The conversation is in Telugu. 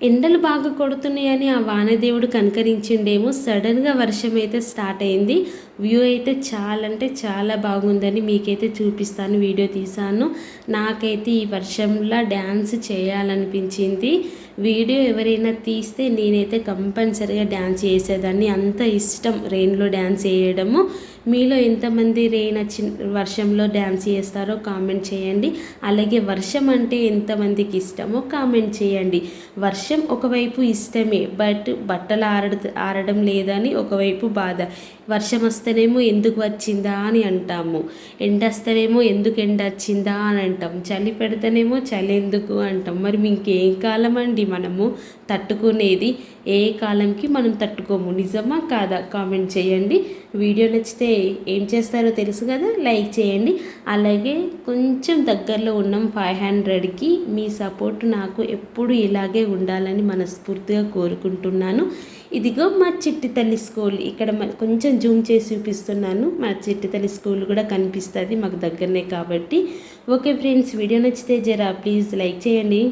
ఎండలు బాగా కొడుతున్నాయని ఆ వానదేవుడు కనికరించిండేమో, సడన్గా వర్షం అయితే స్టార్ట్ అయింది. వ్యూ అయితే చాలా అంటే చాలా బాగుందని మీకైతే చూపిస్తాను, వీడియో తీసాను. నాకైతే ఈ వర్షంలో డ్యాన్స్ చేయాలనిపించింది. వీడియో ఎవరైనా తీస్తే నేనైతే కంపల్సరిగా డ్యాన్స్ చేసేదాన్ని, అంత ఇష్టం రెయిన్లో డ్యాన్స్ చేయడము. మీలో ఎంతమంది వర్షంలో డ్యాన్స్ చేస్తారో కామెంట్ చేయండి. అలాగే వర్షం అంటే ఎంతమందికి ఇష్టమో కామెంట్ చేయండి. వర్షం ఒకవైపు ఇష్టమే, బట్ బట్టలు ఆరడం లేదని ఒకవైపు బాధ. వర్షం వస్తేనేమో ఎందుకు వచ్చిందా అని అంటాము, ఎండ వస్తేనేమో ఎందుకు ఎండ వచ్చిందా అని అంటాం, చలి పెడితేనేమో చలి ఎందుకు అంటాం. మరి ఇంకేం కాలం అండి మనము తట్టుకునేది? ఏ కాలంకి మనం తట్టుకోము, నిజమా కాదా? కామెంట్ చేయండి. వీడియో నచ్చితే ఏం చేస్తారో తెలుసు కదా, లైక్ చేయండి. అలాగే కొంచెం దగ్గరలో ఉన్నాం 500కి. మీ సపోర్ట్ నాకు ఎప్పుడు ఇలాగే ఉండాలని మనస్ఫూర్తిగా కోరుకుంటున్నాను. ఇదిగో మా చిట్టి తల్లి స్కూల్, ఇక్కడ కొంచెం జూమ్ చేసి చూపిస్తున్నాను. మా చిట్టి తల్లి స్కూల్ కూడా కనిపిస్తుంది మాకు దగ్గరనే కాబట్టి. ఓకే ఫ్రెండ్స్, వీడియో నచ్చితే జరా ప్లీజ్ లైక్ చేయండి.